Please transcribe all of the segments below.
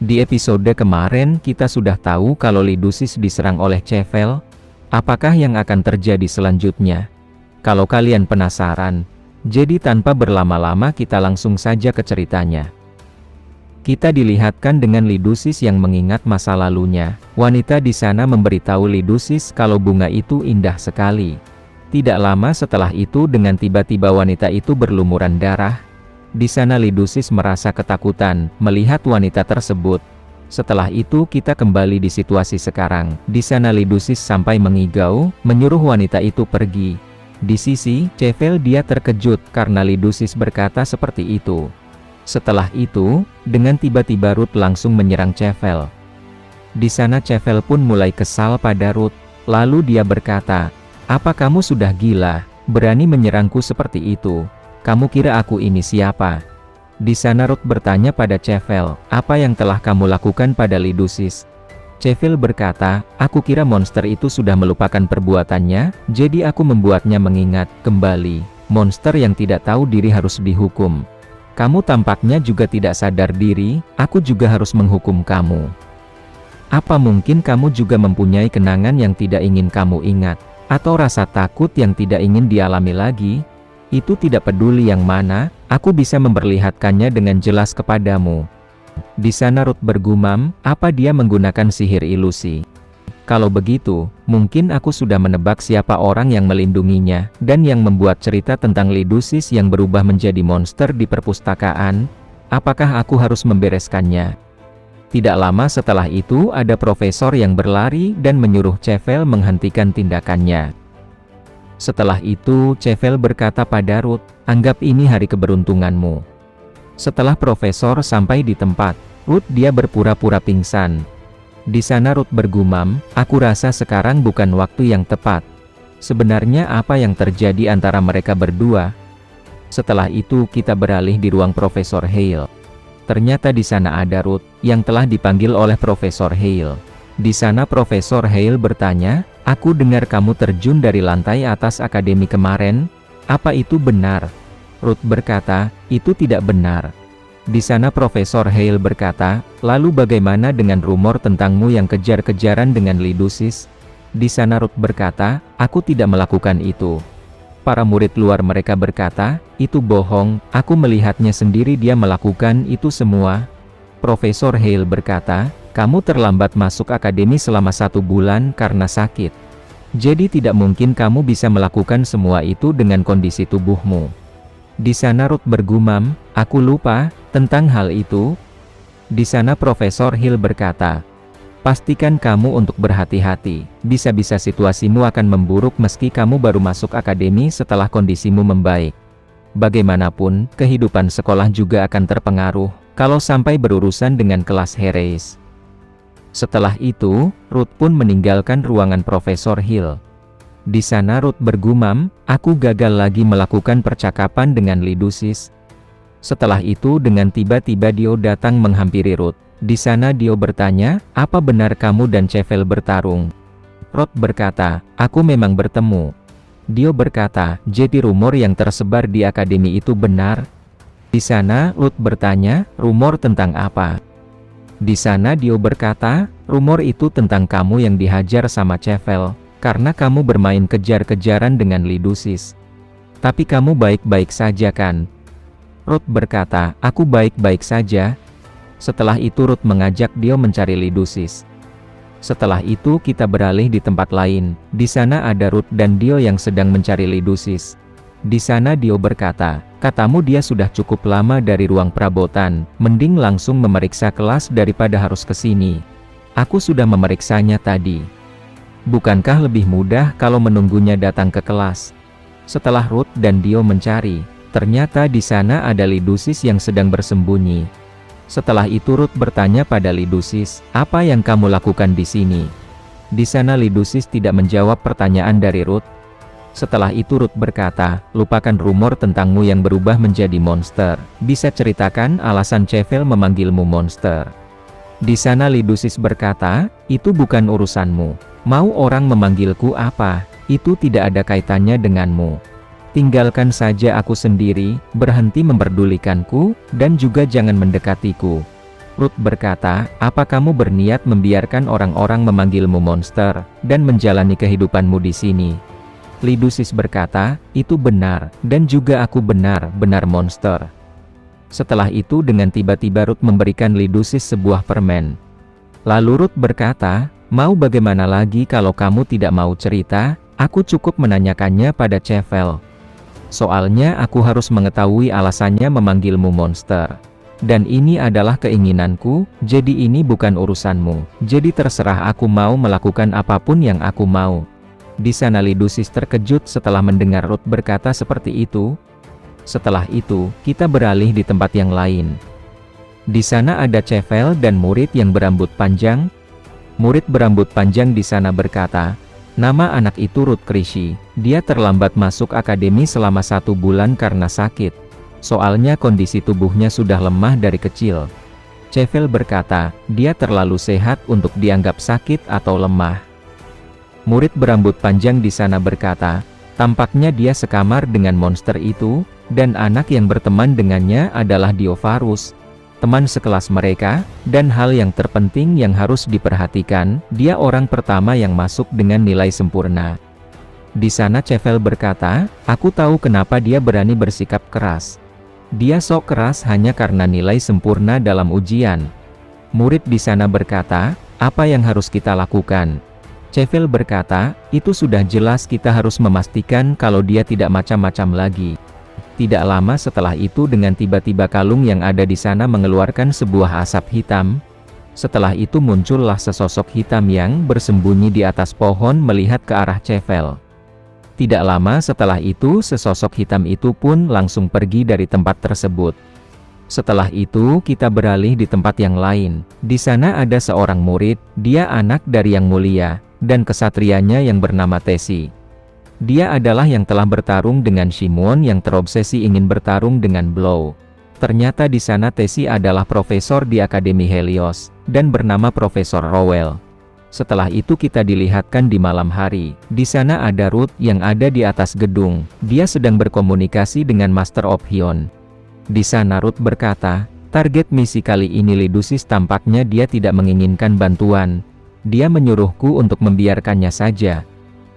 Di episode kemarin kita sudah tahu kalau Lidusis diserang oleh Chevel. Apakah yang akan terjadi selanjutnya? Kalau kalian penasaran, jadi tanpa berlama-lama kita langsung saja ke ceritanya. Kita dilihatkan dengan Lidusis yang mengingat masa lalunya. Wanita di sana memberitahu Lidusis kalau bunga itu indah sekali. Tidak lama setelah itu dengan tiba-tiba wanita itu berlumuran darah. Di sana Lidusis merasa ketakutan melihat wanita tersebut. Setelah itu kita kembali di situasi sekarang. Di sana Lidusis sampai mengigau, menyuruh wanita itu pergi. Di sisi Chevel dia terkejut karena Lidusis berkata seperti itu. Setelah itu, dengan tiba-tiba Ruth langsung menyerang Chevel. Di sana Chevel pun mulai kesal pada Ruth. Lalu dia berkata, "Apa kamu sudah gila, berani menyerangku seperti itu? Kamu kira aku ini siapa?" Di sana Ruth bertanya pada Chevel, "Apa yang telah kamu lakukan pada Lidusis?" Chevel berkata, "Aku kira monster itu sudah melupakan perbuatannya, jadi aku membuatnya mengingat kembali. Monster yang tidak tahu diri harus dihukum. Kamu tampaknya juga tidak sadar diri, aku juga harus menghukum kamu. Apa mungkin kamu juga mempunyai kenangan yang tidak ingin kamu ingat, atau rasa takut yang tidak ingin dialami lagi? Itu tidak peduli yang mana, aku bisa memperlihatkannya dengan jelas kepadamu." Di sana Ruth bergumam, apa dia menggunakan sihir ilusi? Kalau begitu, mungkin aku sudah menebak siapa orang yang melindunginya, dan yang membuat cerita tentang Lidusis yang berubah menjadi monster di perpustakaan. Apakah aku harus membereskannya? Tidak lama setelah itu ada profesor yang berlari dan menyuruh Chevel menghentikan tindakannya. Setelah itu Chevel berkata pada Ruth, "Anggap ini hari keberuntunganmu." Setelah profesor sampai di tempat, Ruth dia berpura-pura pingsan. Di sana Ruth bergumam, "Aku rasa sekarang bukan waktu yang tepat. Sebenarnya apa yang terjadi antara mereka berdua?" Setelah itu kita beralih di ruang Profesor Hale. Ternyata di sana ada Ruth, yang telah dipanggil oleh Profesor Hale. Di sana Profesor Hale bertanya, "Aku dengar kamu terjun dari lantai atas akademi kemarin. Apa itu benar?" Ruth berkata, "Itu tidak benar." Di sana Profesor Hale berkata, "Lalu bagaimana dengan rumor tentangmu yang kejar-kejaran dengan Lidusis?" Di sana Ruth berkata, "Aku tidak melakukan itu." Para murid luar mereka berkata, "Itu bohong, aku melihatnya sendiri dia melakukan itu semua." Profesor Hale berkata, "Kamu terlambat masuk akademi selama 1 bulan karena sakit. Jadi tidak mungkin kamu bisa melakukan semua itu dengan kondisi tubuhmu." Di sana Ruth bergumam, "Aku lupa tentang hal itu." Di sana Profesor Hill berkata, "Pastikan kamu untuk berhati-hati, bisa-bisa situasimu akan memburuk meski kamu baru masuk akademi setelah kondisimu membaik. Bagaimanapun, kehidupan sekolah juga akan terpengaruh, kalau sampai berurusan dengan kelas Heres." Setelah itu, Ruth pun meninggalkan ruangan Profesor Hill. Di sana Ruth bergumam, "Aku gagal lagi melakukan percakapan dengan Lidusis." Setelah itu dengan tiba-tiba Dio datang menghampiri Ruth. Di sana Dio bertanya, "Apa benar kamu dan Chevel bertarung?" Ruth berkata, "Aku memang bertemu." Dio berkata, "Jadi rumor yang tersebar di akademi itu benar?" Di sana Ruth bertanya, "Rumor tentang apa?" Di sana Dio berkata, "Rumor itu tentang kamu yang dihajar sama Chevel, karena kamu bermain kejar-kejaran dengan Lidusis. Tapi kamu baik-baik saja kan?" Ruth berkata, "Aku baik-baik saja." Setelah itu Ruth mengajak Dio mencari Lidusis. Setelah itu kita beralih di tempat lain. Di sana ada Ruth dan Dio yang sedang mencari Lidusis. Di sana Dio berkata, "Katamu dia sudah cukup lama dari ruang perabotan, mending langsung memeriksa kelas daripada harus ke sini. Aku sudah memeriksanya tadi. Bukankah lebih mudah kalau menunggunya datang ke kelas?" Setelah Ruth dan Dio mencari, ternyata di sana ada Lidusis yang sedang bersembunyi. Setelah itu Ruth bertanya pada Lidusis, "Apa yang kamu lakukan di sini?" Di sana Lidusis tidak menjawab pertanyaan dari Ruth. Setelah itu Ruth berkata, "Lupakan rumor tentangmu yang berubah menjadi monster. Bisa ceritakan alasan Chevel memanggilmu monster?" Di sana Lidusis berkata, "Itu bukan urusanmu. Mau orang memanggilku apa, itu tidak ada kaitannya denganmu. Tinggalkan saja aku sendiri, berhenti memperdulikanku, dan juga jangan mendekatiku." Ruth berkata, "Apa kamu berniat membiarkan orang-orang memanggilmu monster, dan menjalani kehidupanmu di sini?" Lidusis berkata, "Itu benar, dan juga aku benar-benar monster." Setelah itu dengan tiba-tiba Ruth memberikan Lidusis sebuah permen. Lalu Ruth berkata, "Mau bagaimana lagi kalau kamu tidak mau cerita? Aku cukup menanyakannya pada Chevel. Soalnya aku harus mengetahui alasannya memanggilmu monster. Dan ini adalah keinginanku, jadi ini bukan urusanmu. Jadi terserah aku mau melakukan apapun yang aku mau." Di sana Lidusis terkejut setelah mendengar Ruth berkata seperti itu. Setelah itu, kita beralih di tempat yang lain. Di sana ada Chevel dan murid yang berambut panjang. Murid berambut panjang di sana berkata, "Nama anak itu Ruth Krishi. Dia terlambat masuk akademi selama 1 bulan karena sakit. Soalnya kondisi tubuhnya sudah lemah dari kecil." Chevel berkata, "Dia terlalu sehat untuk dianggap sakit atau lemah." Murid berambut panjang di sana berkata, "Tampaknya dia sekamar dengan monster itu, dan anak yang berteman dengannya adalah Diovarus, teman sekelas mereka, dan hal yang terpenting yang harus diperhatikan, dia orang pertama yang masuk dengan nilai sempurna." Di sana Chevel berkata, "Aku tahu kenapa dia berani bersikap keras. Dia sok keras hanya karena nilai sempurna dalam ujian." Murid di sana berkata, "Apa yang harus kita lakukan?" Chevel berkata, "Itu sudah jelas, kita harus memastikan kalau dia tidak macam-macam lagi." Tidak lama setelah itu dengan tiba-tiba kalung yang ada di sana mengeluarkan sebuah asap hitam. Setelah itu muncullah sesosok hitam yang bersembunyi di atas pohon melihat ke arah Chevel. Tidak lama setelah itu sesosok hitam itu pun langsung pergi dari tempat tersebut. Setelah itu kita beralih di tempat yang lain. Di sana ada seorang murid, dia anak dari Yang Mulia, dan kesatrianya yang bernama Tesi. Dia adalah yang telah bertarung dengan Shimon yang terobsesi ingin bertarung dengan Blow. Ternyata di sana Tesi adalah profesor di Akademi Helios, dan bernama Profesor Rowell. Setelah itu kita dilihatkan di malam hari. Di sana ada Ruth yang ada di atas gedung. Dia sedang berkomunikasi dengan Master Ophion. Di sana Ruth berkata, "Target misi kali ini Lidusis, tampaknya dia tidak menginginkan bantuan. Dia menyuruhku untuk membiarkannya saja.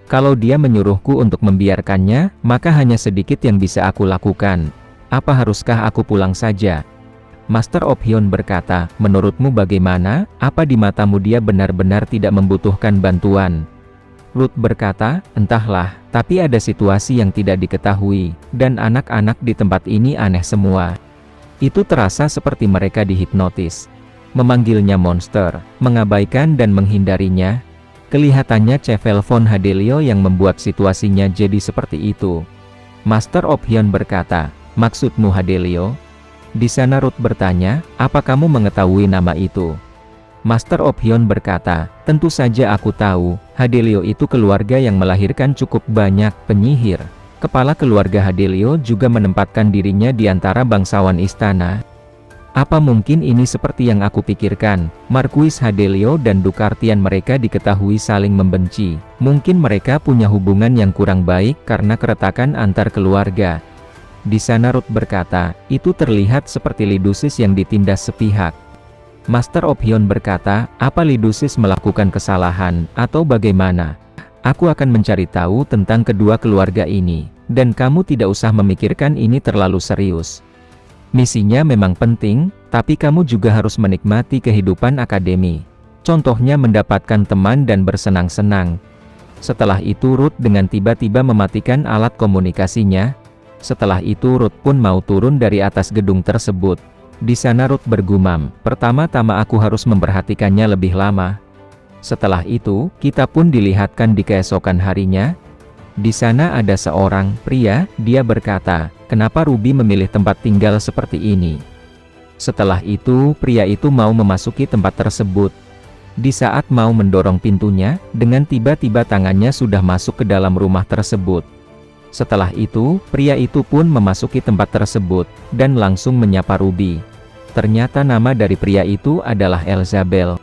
Kalau dia menyuruhku untuk membiarkannya, maka hanya sedikit yang bisa aku lakukan. Apa haruskah aku pulang saja?" Master Ophion berkata, "Menurutmu bagaimana? Apa di matamu dia benar-benar tidak membutuhkan bantuan?" Ruth berkata, "Entahlah, tapi ada situasi yang tidak diketahui, dan anak-anak di tempat ini aneh semua. Itu terasa seperti mereka dihipnotis. Memanggilnya monster, mengabaikan dan menghindarinya. Kelihatannya Chevel von Hadelio yang membuat situasinya jadi seperti itu." Master Ophion berkata, "Maksudmu Hadelio?" Di sana Ruth bertanya, "Apa kamu mengetahui nama itu?" Master Ophion berkata, "Tentu saja aku tahu, Hadelio itu keluarga yang melahirkan cukup banyak penyihir. Kepala keluarga Hadelio juga menempatkan dirinya di antara bangsawan istana. Apa mungkin ini seperti yang aku pikirkan? Marquis Hadelio dan Dukartian mereka diketahui saling membenci. Mungkin mereka punya hubungan yang kurang baik karena keretakan antar keluarga." Di sana Ruth berkata, "Itu terlihat seperti Lidusis yang ditindas sepihak." Master Ophion berkata, "Apa Lidusis melakukan kesalahan, atau bagaimana? Aku akan mencari tahu tentang kedua keluarga ini, dan kamu tidak usah memikirkan ini terlalu serius. Misinya memang penting, tapi kamu juga harus menikmati kehidupan akademi. Contohnya mendapatkan teman dan bersenang-senang." Setelah itu Ruth dengan tiba-tiba mematikan alat komunikasinya. Setelah itu Ruth pun mau turun dari atas gedung tersebut. Di sana Ruth bergumam, "Pertama-tama aku harus memperhatikannya lebih lama." Setelah itu, kita pun dilihatkan di keesokan harinya. Di sana ada seorang pria, dia berkata, "Kenapa Ruby memilih tempat tinggal seperti ini?" Setelah itu, pria itu mau memasuki tempat tersebut. Di saat mau mendorong pintunya, dengan tiba-tiba tangannya sudah masuk ke dalam rumah tersebut. Setelah itu, pria itu pun memasuki tempat tersebut, dan langsung menyapa Ruby. Ternyata nama dari pria itu adalah Elzabel.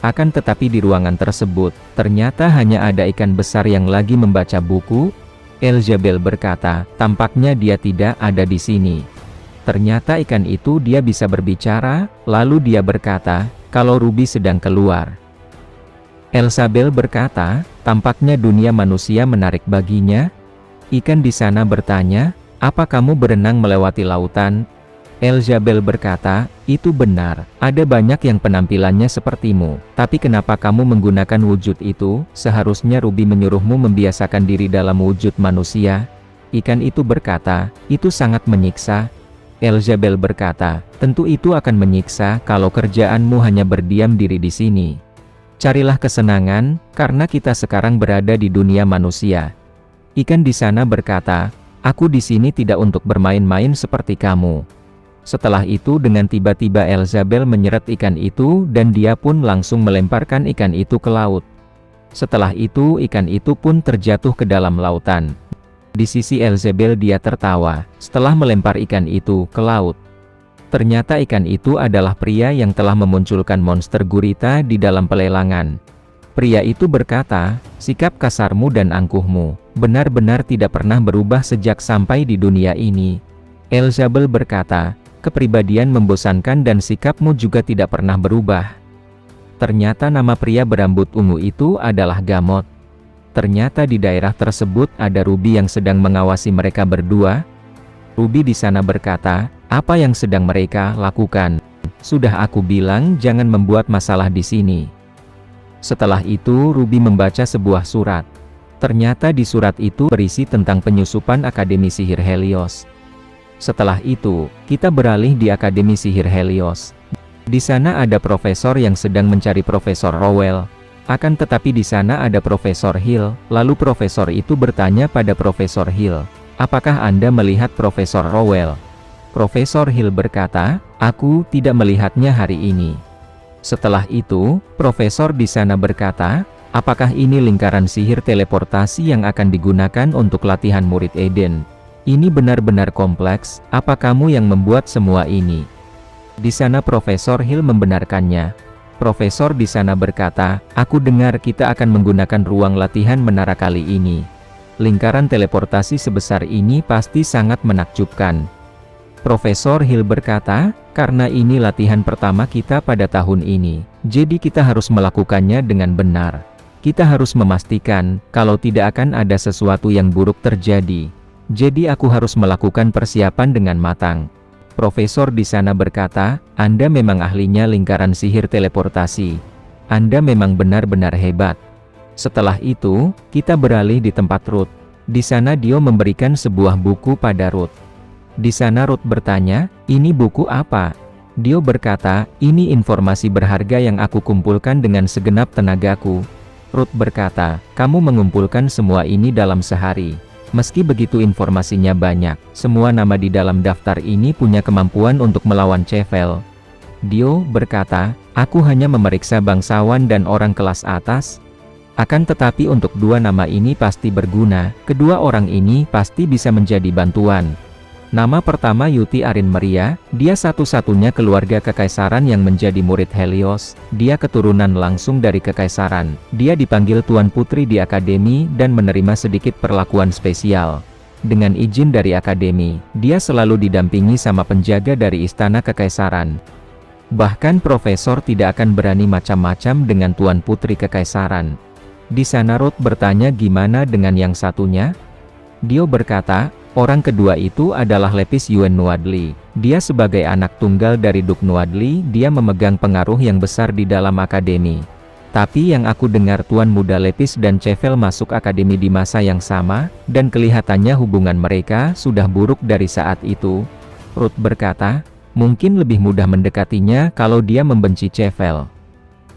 Akan tetapi di ruangan tersebut, ternyata hanya ada ikan besar yang lagi membaca buku. Elzabel berkata, "Tampaknya dia tidak ada di sini." Ternyata ikan itu dia bisa berbicara, lalu dia berkata, kalau Ruby sedang keluar. Elzabeth berkata, tampaknya dunia manusia menarik baginya. Ikan di sana bertanya, apa kamu berenang melewati lautan? Elzabeth berkata, itu benar, ada banyak yang penampilannya sepertimu, tapi kenapa kamu menggunakan wujud itu? Seharusnya Ruby menyuruhmu membiasakan diri dalam wujud manusia. Ikan itu berkata, itu sangat menyiksa. Elzabeth berkata, tentu itu akan menyiksa kalau kerjaanmu hanya berdiam diri di sini. Carilah kesenangan, karena kita sekarang berada di dunia manusia. Ikan di sana berkata, aku di sini tidak untuk bermain-main seperti kamu. Setelah itu dengan tiba-tiba Elzabeth menyeret ikan itu dan dia pun langsung melemparkan ikan itu ke laut. Setelah itu ikan itu pun terjatuh ke dalam lautan. Di sisi Elzabeth dia tertawa, setelah melempar ikan itu ke laut. Ternyata ikan itu adalah pria yang telah memunculkan monster gurita di dalam pelelangan. Pria itu berkata, sikap kasarmu dan angkuhmu, benar-benar tidak pernah berubah sejak sampai di dunia ini. Elzabeth berkata, kepribadian membosankan dan sikapmu juga tidak pernah berubah. Ternyata nama pria berambut ungu itu adalah Gamot. Ternyata di daerah tersebut ada Ruby yang sedang mengawasi mereka berdua. Ruby di sana berkata, apa yang sedang mereka lakukan? Sudah aku bilang jangan membuat masalah di sini. Setelah itu Ruby membaca sebuah surat. Ternyata di surat itu berisi tentang penyusupan Akademi Sihir Helios. Setelah itu, kita beralih di Akademi Sihir Helios. Di sana ada profesor yang sedang mencari Profesor Rowell. Akan tetapi di sana ada Profesor Hill, lalu profesor itu bertanya pada Profesor Hill, apakah Anda melihat Profesor Rowell? Profesor Hill berkata, aku tidak melihatnya hari ini. Setelah itu, profesor di sana berkata, apakah ini lingkaran sihir teleportasi yang akan digunakan untuk latihan murid Eden? Ini benar-benar kompleks, apa kamu yang membuat semua ini? Di sana Profesor Hill membenarkannya. Profesor di sana berkata, aku dengar kita akan menggunakan ruang latihan menara kali ini. Lingkaran teleportasi sebesar ini pasti sangat menakjubkan. Profesor Hill berkata, karena ini latihan pertama kita pada tahun ini, jadi kita harus melakukannya dengan benar. Kita harus memastikan, kalau tidak akan ada sesuatu yang buruk terjadi. Jadi aku harus melakukan persiapan dengan matang. Profesor di sana berkata, Anda memang ahlinya lingkaran sihir teleportasi. Anda memang benar-benar hebat. Setelah itu, kita beralih di tempat Ruth. Di sana Dio memberikan sebuah buku pada Ruth. Di sana Ruth bertanya, ini buku apa? Dio berkata, ini informasi berharga yang aku kumpulkan dengan segenap tenagaku. Ruth berkata, kamu mengumpulkan semua ini dalam sehari. Meski begitu informasinya banyak, semua nama di dalam daftar ini punya kemampuan untuk melawan Chevel. Dio berkata, aku hanya memeriksa bangsawan dan orang kelas atas. Akan tetapi untuk dua nama ini pasti berguna, kedua orang ini pasti bisa menjadi bantuan. Nama pertama Yuti Arin Maria, dia satu-satunya keluarga kekaisaran yang menjadi murid Helios, dia keturunan langsung dari kekaisaran, dia dipanggil Tuan Putri di Akademi dan menerima sedikit perlakuan spesial. Dengan izin dari Akademi, dia selalu didampingi sama penjaga dari Istana Kekaisaran. Bahkan Profesor tidak akan berani macam-macam dengan Tuan Putri Kekaisaran. Di sana Ruth bertanya gimana dengan yang satunya? Dio berkata, orang kedua itu adalah Lepis Yuen Nuadli. Dia sebagai anak tunggal dari Duk Nuadli, dia memegang pengaruh yang besar di dalam Akademi. Tapi yang aku dengar Tuan Muda Lepis dan Chevel masuk Akademi di masa yang sama, dan kelihatannya hubungan mereka sudah buruk dari saat itu. Ruth berkata, mungkin lebih mudah mendekatinya kalau dia membenci Chevel.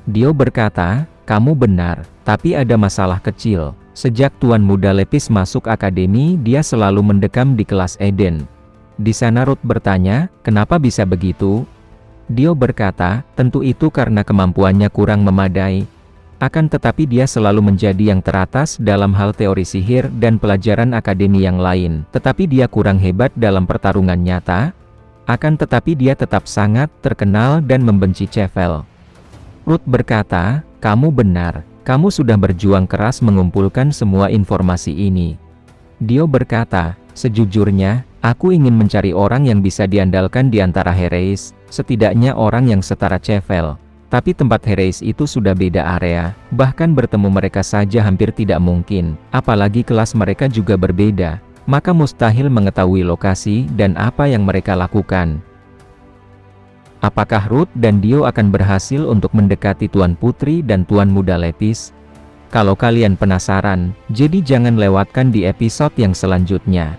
Dio berkata, kamu benar, tapi ada masalah kecil. Sejak Tuan Muda Lepis masuk Akademi, dia selalu mendekam di kelas Eden. Di sana Ruth bertanya, kenapa bisa begitu? Dio berkata, tentu itu karena kemampuannya kurang memadai. Akan tetapi dia selalu menjadi yang teratas dalam hal teori sihir dan pelajaran akademi yang lain. Tetapi dia kurang hebat dalam pertarungan nyata. Akan tetapi dia tetap sangat terkenal dan membenci Chevel. Ruth berkata, kamu benar. Kamu sudah berjuang keras mengumpulkan semua informasi ini. Dio berkata, sejujurnya, Aku ingin mencari orang yang bisa diandalkan di antara Hereis, setidaknya orang yang setara Chevel. Tapi tempat Hereis itu sudah beda area, bahkan bertemu mereka saja hampir tidak mungkin, apalagi kelas mereka juga berbeda, maka mustahil mengetahui lokasi dan apa yang mereka lakukan. Apakah Ruth dan Dio akan berhasil untuk mendekati Tuan Putri dan Tuan Muda Lepis? Kalau kalian penasaran, jadi jangan lewatkan di episode yang selanjutnya.